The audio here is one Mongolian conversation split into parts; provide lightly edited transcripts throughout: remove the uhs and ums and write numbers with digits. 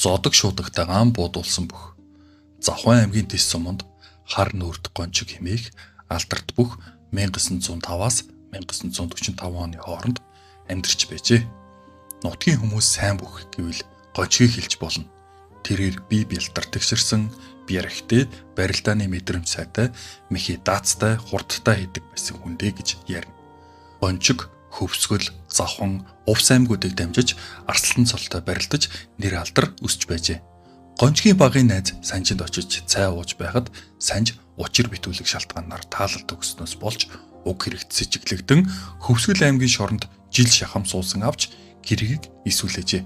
Зодог шуудагтай ган буудулсан бүх. Завхан аймгийн тис суманд хар нүрд гончиг хэмээх алдарт бүх 1905-аас 1945 оны хооронд амьдарч байжээ. Нутгийн хүмүүс сайн бүх гэвэл гончгийг хэлж болно. Тэрээр бие бэлтар тэгшэрсэн, бярхтэй, барилдааны мэдрэмж сайтай, мэхий даацтай, хурдтай хийдэг байсан хүндээ гэж ярина. Гончиг хөвсгөл, завхан, увс аймагуудыг дамжиж арслан цолтой барилдаж нэр алдар өсч байжээ. Гончгийн багын найз санжинд очиж цай ууж байхад санж учир битүүлэг шалтгаанаар таалалт өгснөөс болж уг хэрэгт сэжиглэгдэн Хөвсгөл аймгийн шоронд жил шахам суусан авч гэргийг исүүлээжээ.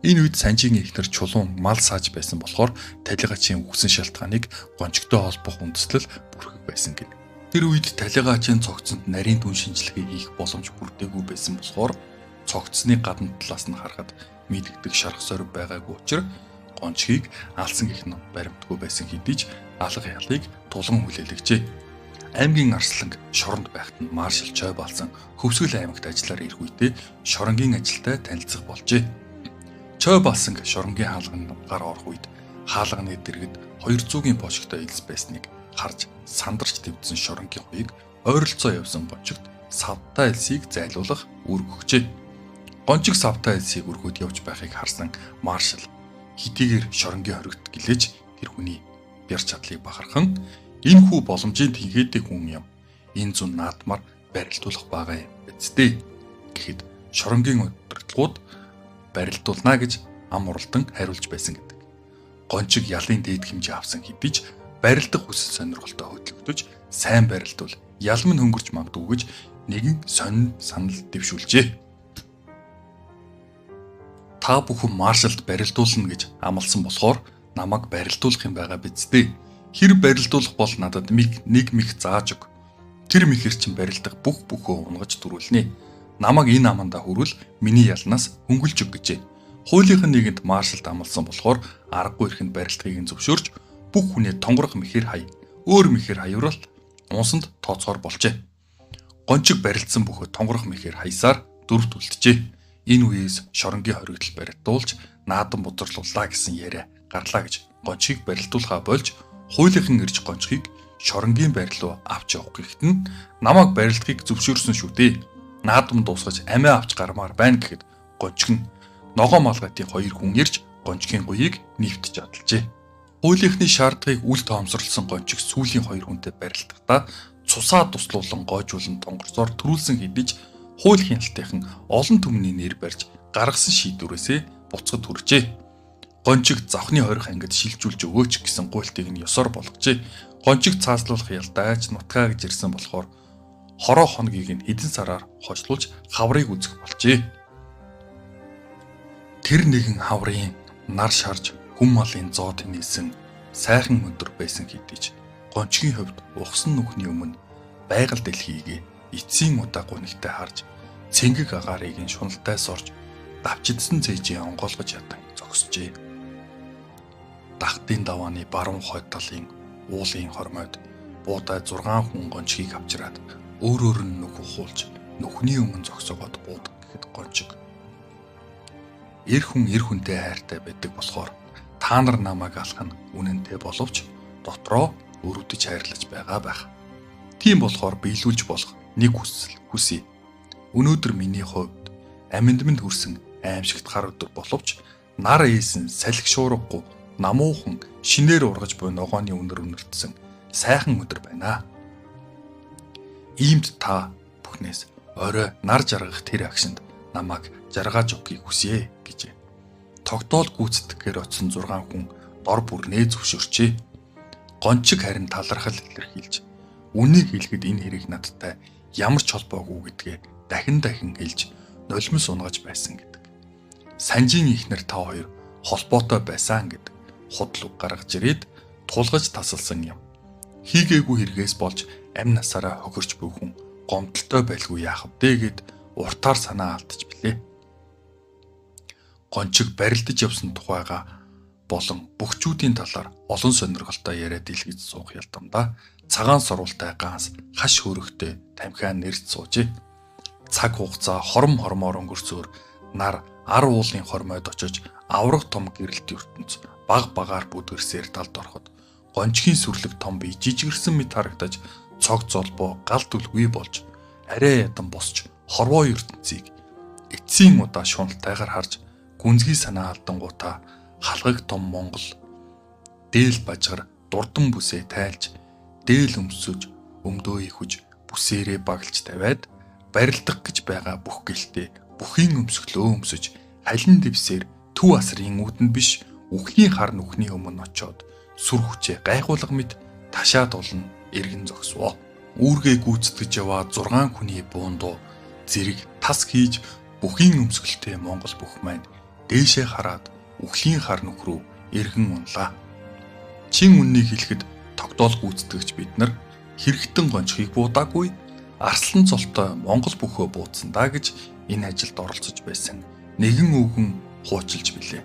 Энэ үед санжийн эхнэр чулуун мал сааж байсан болохоор талигачийн үгсэн шалтгааныг гончигтой холбох үндэслэл бүрхэг байсан гэнэ. Тэр үед талигачийн цогцонд нарийн түн шинжилгээ хийх боломж бүрдээгүй байсан болохоор цогцсны гадна талаас нь харахад мэдэгдэг шарх сорив байгаагүй учраас гончгийг алсан гэх нь баримтгүй байсан хэдий ч алга ялыг тулган хүлээлгэжээ. Аймгийн арсланг шоронд байхад нь маршал чой балсан Хөвсгөл аймагт ажиллаар ирэх үедээ шоронгийн ажилтай танилцах болжээ. Чой балсан шоронгийн хаалганд гар орох үед хаалганы дэргэд 200-ийн бошигтой элс байсныг харж сандарч твдсэн шоронгийн хуйг ойролцоо явсан гончигт савтай элсийг зайлуулах үүрэг өгчээ. Гончиг савтай элсийг өргөөд явж байхыг харсан маршал хитийгээр шоронгийн хоригт гэлээж тэр хүний бяр чадлыг бахархан энэ хүү боломжийн тэнхээдэг хүн юм. Энэ зүүн наадмаар барилдуулах байгаа юм биз дээ. Гэхэд шоронгийн удирдлагууд барилдуулна гэж ам уралдан хариулж байсан гэдэг. Гончиг ялын дээд хэмжээ авсан хэдий ч барилдах хүсэл сонирхолтой хөдөлгдөж сайн барилдвал ялм нь хөнгөрч магадгүй гэж нэгэн сонин санал дэвшүүлжээ. Та бүхэн маршалд барилдуулна гэж амласан болохоор намайг барилдуулах юм байгаа биз дээ. Хэр барилдуулах бол надад нэг мих зааж өг. Тэр михэр чин барилдах бүхөө унгаж дөрүүлнэ. Намайг энэ амандаа хүрвэл миний ялнаас хөнгөлж өг гэжээ. Хуулийнхын нэгэнд маршалд амласан болохоор аргагүй ихэнд барилдахыг нь зөвшөөрч бүх хүнээ тонгорох михэр хай. Өөр михэр хаяурал унсанд тооцоор болжээ. Гончиг барилдсан бүхөө тонгорох михэр хаясаар дөрвт үлджээ. Энэ үеэс шоронгийн хоригдол барилдуулж наадан бузарлууллаа гэсэн яриа гарлаа гэж гончгийг барилдуулахаа болж хуулийнхан ирж гончгийг шоронгийн байр руу авч явах гэхэд нь намайг барилдахыг зөвшөөрсөн шүү дээ. Наадам дуусгаж амиа авч гармаар байна гэхэд гончиг нь ногоо малгайтын хоёр хүн ирж гончгийн гуйыг нэвтж адалжээ. Хуулийнхны шаардлагыг үл тоомсорлсон гончиг сүүлийн хоёр хүнтэй барилдахдаа цусаа туслуулан гойжуулан тонгорцоор төрүүлсэн хэдий ч хууль хяналтынхан олон түмний нэр барьж гаргасан шийдвэрээсээ буцахад хүрчээ. Гончиг завхны хорих ангид шилжүүлж өгөөч гэсэн гуйлтыг нь ёсоор болгожээ. Гончиг цааслуулах ялдаач нутгаа гэж ирсэн болохоор хороо хоногийг нь хэдэн сараар хойшлуулж хаврыг үзэх болжээ. Тэр нэгэн хаврын нар шарж хүм малын зоо тэнэлсэн сайхан өдөр байсан хэдий ч гончгийн хувьд ухсан нүхний өмнө байгаль дэлхийг эцсийн удаа гунигтай харж цэнгэг агаарыг нь шуналтай сорж давчидсан цээжээ онгойлгож ядан зогсжээ. Дахтын давааны баруун хойд талын уулын хормойд буудай 6 хүн гончгийг авчираад өөрөөр нь нүх ухуулж нүхний өмнө зогсоогоод буудаг гэхэд гончиг эр хүнтэй хайртай байдаг болохоор та нар намайг алах нь үнэнтэй боловч дотроо өрөвдөж хайрлаж байгаа байх. Тийм болохоор биелүүлж болох нэг хүсэл хүсье. Өнөөдөр миний хувьд аминд минь хүрсэн аимшигт гар өдөр боловч нар ээсэн салхи шуургагүй намуухан шинээр ургаж буй ногооны үнэр үнэртсэн сайхан өдөр байна. Иймд та бүхнээс орой нар жаргах тэр агшинд намайг жаргааж өгөхийг хүсье гэжээ. Тогтоол гүйцэтгэхээр очсон 6 хүн дор бүрнээ зөвшөөрчээ. Гончиг харин талархал илэрхийлж үнийг хэлэхэд энэ хэрэг надтай ямар ч холбоогүй гэдгээ дахин хэлж нулимс унгаж байсан гэдэг. Санжийн ихнэр та хоёр холбоотой байсан гэдэг худлаг гаргаж ирээд тулгаж тасалсан юм. Хийгээгүй хэрэгээс болж амь насаараа хохирч буй хүн гомдолтой байлгүй яах вэ гэд уртаар санаа алдаж билээ. Гончиг барилдаж явсан тухайга болон бөхчүүдийн талаар олон сонирхолтой яриад илгэж суух ялдамдаа цагаан сурвалтай ганс хаш хөрөгтэй тамхиан нэрч суужээ. Цаг хугацаа хормоор өнгөрсөөр нар ар уулын хормойд очиж Аврах том гэрэлт ертөнц баг багаар бүдгэрсээр талд ороход гончгийн сүрлэг том бие жижигэрсэн мэт харагдаж цог золбоо галт үлгүй болж арай ядан босч хорвоо ертөнцийг эцсийн удаа шуналтайгаар харж гүнзгий санаа алдангуудаа халгаг том Монгол дээл бажгар дурдан бүсээ тайлж дээл өмсөж өмдөө ихүж бүсээрээ баглж тавиад барилдах гэж байгаа бүх гэлтэй бүхийн өмсгөлөө өмсөж халин дэвсээр төв асрын үүдэнд биш үхлийн хар нүхний өмнө очоод сүр хүчээ гайхуулга мэт ташаад олон эргэн зогсвоо. Үүргээ гүйцэтгэж яваа 6 хүний буундуу зэрэг тас хийж бүхийн өмсгөлтэй Монгол бүх маань дээшээ хараад үхлийн хар нүх рүү эргэн унлаа. Чин үннийг хэлэхэд тогтоол гүйцэтгэгч бид нар хэрэгтэн гончхийг буудаагүй арслан цолтой Монгол бүхөө буудсан даа гэж энэ ажилд оролцож байсан нэгэн өвгөн хуучилж билээ.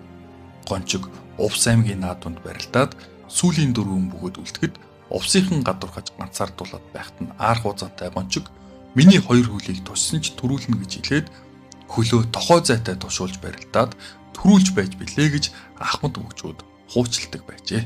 Гончиг Увс аймгийн наадунд барилдаад сүүлийн 4 бөгөөд үлдэхэд увсынхан гадуурхаж ганцаардуулаад байхад нь аарх узантай гончиг миний 2 хөлийг туссан ч төрүүлнэ гэж хэлээд хөлөө тохоо зайтай тушуулж барилдаад төрүүлж байж билээ гэж Ахмад өвгчүүд хуучилдаг байжээ.